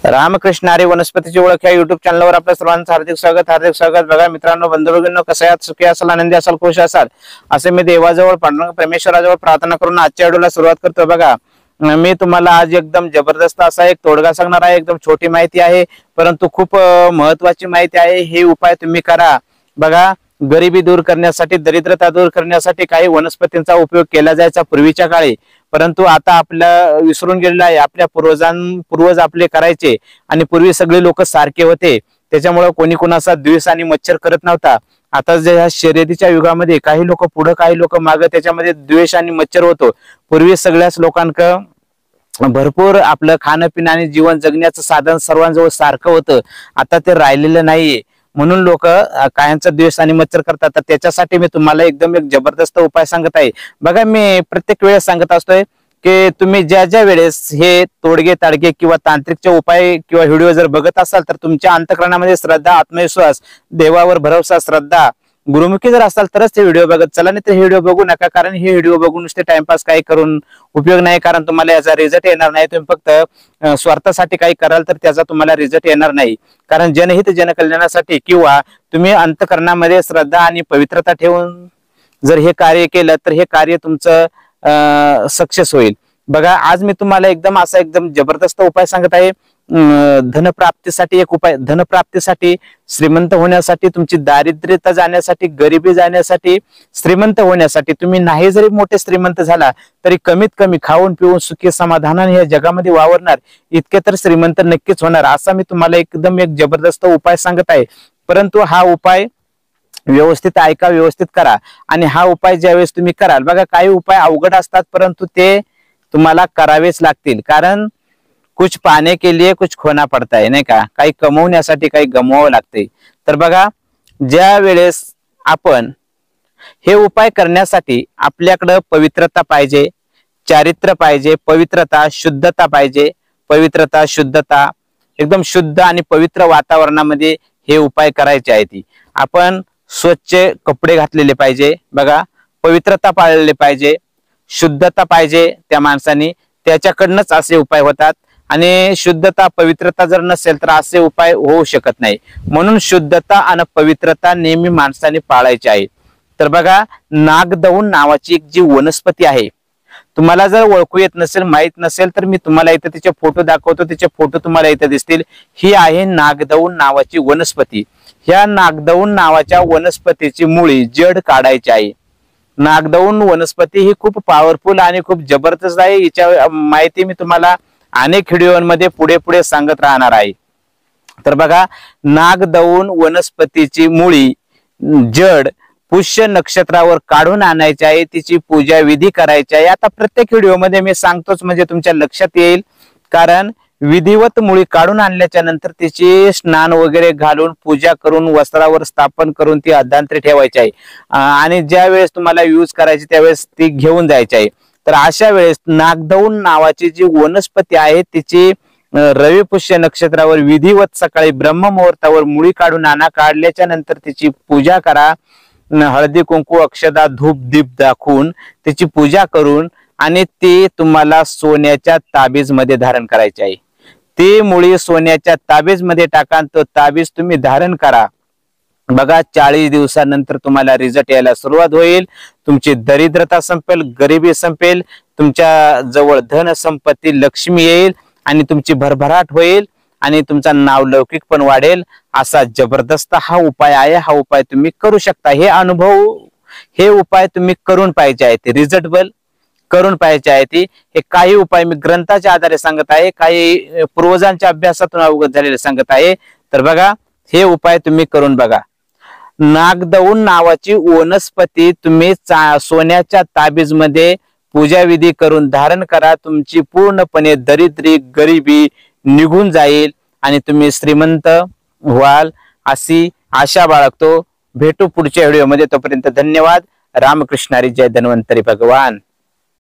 रामकृष्ण हरी वनस्पतीची ओळख या युट्यूब चॅनलवर आपल्या सर्वांचं हार्दिक स्वागत। बघा मित्रांनो, बंधू भगिनींनो, कसे आहात? सुखी असाल, आनंदी असाल, खुश असाल असे मी देवाजवळ पांडुरंग परमेश्वराजवळ प्रार्थना करून आजच्या व्हिडिओला सुरुवात करतो। बघा, मी तुम्हाला आज एकदम जबरदस्त असा एक तोडगा सांगणार आहे। एकदम छोटी माहिती आहे, परंतु खूप महत्त्वाची माहिती आहे। हे उपाय तुम्ही करा। बघा, गरिबी दूर करण्यासाठी, दरिद्रता दूर करण्यासाठी काही वनस्पतींचा उपयोग केला जायचा पूर्वीच्या काळी, परंतु आता आपल्या विसरून गेलेला आहे। आपल्या पूर्वज आपले करायचे आणि पूर्वी सगळे लोक सारखे होते, त्याच्यामुळे कोणी कोणाचा द्वेष आणि मच्छर करत नव्हता। आता ज्या शर्यतीच्या युगामध्ये काही लोक पुढे काही लोक मागे, त्याच्यामध्ये द्वेष आणि मच्छर होतो। पूर्वी सगळ्याच लोकांक भरपूर आपलं खाणं पिणं आणि जीवन जगण्याचं साधन सर्वांजवळ सारखं होतं। आता ते राहिलेलं नाहीये, म्हणून लोक कायांचा द्वेष आणि मच्छर करतात। तर त्याच्यासाठी मी तुम्हाला एकदम एक जबरदस्त उपाय सांगत आहे। बघा, मी प्रत्येक वेळेस सांगत असतोय की तुम्ही ज्या ज्या वेळेस हे तोडगे ताडगे किंवा तांत्रिकचे उपाय किंवा व्हिडिओ जर बघत असाल तर तुमच्या अंतःकरणामध्ये श्रद्धा, आत्मविश्वास, देवावर भरोसा, श्रद्धा, गुरुमुखी जर असाल तरच ते व्हिडिओ बघत चला, नाही तर हे व्हिडिओ बघू नका। कारण हे व्हिडिओ बघून नुसते टाइमपास काही करून उपयोग नाही, कारण तुम्हाला याचा रिझल्ट येणार नाही। तुम्ही फक्त स्वार्थासाठी काही कराल तर त्याचा तुम्हाला रिझल्ट येणार नाही। कारण जनहित जनकल्याणासाठी किंवा तुम्ही अंतःकरणामध्ये श्रद्धा आणि पवित्रता ठेवून जर हे कार्य केलं तर हे कार्य तुमचं सक्सेस होईल। बघा, आज मी तुम्हाला एकदम जबरदस्त उपाय सांगत आहे। धनप्राप्तीसाठी एक उपाय, धनप्राप्तीसाठी, श्रीमंत होण्यासाठी, तुमची दारिद्र्यता जाण्यासाठी, गरिबी जाण्यासाठी, श्रीमंत होण्यासाठी। तुम्ही नाही जरी मोठे श्रीमंत झाला तरी कमीत कमी खाऊन पिऊन सुखी समाधानाने या जगामध्ये वावरणार इतके तर श्रीमंत नक्कीच होणार, असा मी तुम्हाला एकदम एक जबरदस्त उपाय सांगत आहे। परंतु हा उपाय व्यवस्थित ऐका, व्यवस्थित करा। आणि हा उपाय ज्यावेळेस तुम्ही कराल, बघा काही उपाय अवघड असतात परंतु ते तुम्हाला करावेच लागतील, कारण कुछ पाने के लिए कुछ खोना पड़ता है, नाही का? काही कमवण्यासाठी काही गमवावं लागते। तर बघा, ज्या वेळेस आपण हे उपाय करण्यासाठी आपल्याकडे पवित्रता पाहिजे, चारित्र्य पाहिजे, पवित्रता, शुद्धता पाहिजे। पवित्रता, शुद्धता, एकदम शुद्ध आणि पवित्र वातावरणामध्ये हे उपाय करायचे आहेत। आपण स्वच्छ कपडे घातलेले पाहिजे, बघा, पवित्रता पाळलेली पाहिजे, शुद्धता पाहिजे त्या माणसाने, त्याच्याकडनंच असे उपाय होतात। आणि शुद्धता, पवित्रता जर नसेल तर असे उपाय होऊ शकत नाही। म्हणून शुद्धता आणि पवित्रता नेहमी माणसाने पाळायची आहे। तर बघा, नागदौन नावाची एक जी वनस्पती आहे, तुम्हाला जर ओळखू येत नसेल, माहित नसेल तर मी तुम्हाला इथे तिचे फोटो दाखवतो, तिचे फोटो तुम्हाला इथे दिसतील। ही आहे नागदौन नावाची वनस्पती। ह्या नागदौन नावाच्या वनस्पतीची मुळी जड काढायची आहे। नागदौन वनस्पती ही खूप पॉवरफुल आणि खूप जबरदस्त आहे। हिच्या माहिती मी तुम्हाला अनेक व्हिडिओमध्ये पुढे पुढे सांगत राहणार आहे। तर बघा, नागदौन वनस्पतीची मुळी जड पुष्य नक्षत्रावर काढून आणायची आहे, तिची पूजा विधी करायची आहे। आता प्रत्येक व्हिडिओमध्ये मी सांगतोच म्हणजे तुमच्या लक्षात येईल, कारण विधिवत मुळी काढून आणल्याच्या नंतर तिची स्नान वगैरे घालून पूजा करून वस्त्रावर स्थापन करून ती अर्धांतरी ठेवायची आहे। आणि ज्या वेळेस तुम्हाला यूज करायची त्यावेळेस ती घेऊन जायची आहे। तर अशा वेळेस नागदौन नावाची जी वनस्पती आहे तिची रवी पुष्य नक्षत्रावर विधिवत सकाळी ब्रह्म मुहूर्तावर मुळी काढून आणा। काढल्याच्या नंतर तिची पूजा करा, हळदी कुंकू अक्षदा धूप दीप दाखवून तिची पूजा करून, आणि ती तुम्हाला सोन्याच्या ताबीज मध्ये धारण करायची आहे। ती मुळी सोन्याच्या ताबीज मध्ये टाका, तो ताबीज तुम्ही धारण करा। बघा, 40 दिवसानंतर तुम्हाला रिझल्ट यायला सुरुवात होईल। तुमची दरिद्रता संपेल, गरिबी संपेल, तुमच्या जवळ धन संपत्ती, लक्ष्मी येईल आणि तुमची भरभराट होईल आणि तुमचा नावलौकिक पण वाढेल। असा जबरदस्त हा उपाय आहे। हा उपाय तुम्ही करू शकता। हे उपाय तुम्ही करून पाहिजे आहेत, रिझल्टेबल करून पाहिजे आहे। हे काही उपाय मी ग्रंथाच्या आधारे सांगत आहे, काही पूर्वजांच्या अभ्यासातून अवगत झालेले सांगत आहे। तर बघा, हे उपाय तुम्ही करून बघा। नागदौन नावाची वनस्पती तुम्ही सोन्याच्या ताबीज मध्ये पूजा विधी करून धारण करा। तुमची पूर्णपणे दरिद्री, गरिबी निघून जाईल आणि तुम्ही श्रीमंत व्हाल अशी आशा बाळगतो। भेटू पुढच्या व्हिडिओमध्ये, तोपर्यंत धन्यवाद। रामकृष्ण हरी, जय धन्वंतरी भगवान।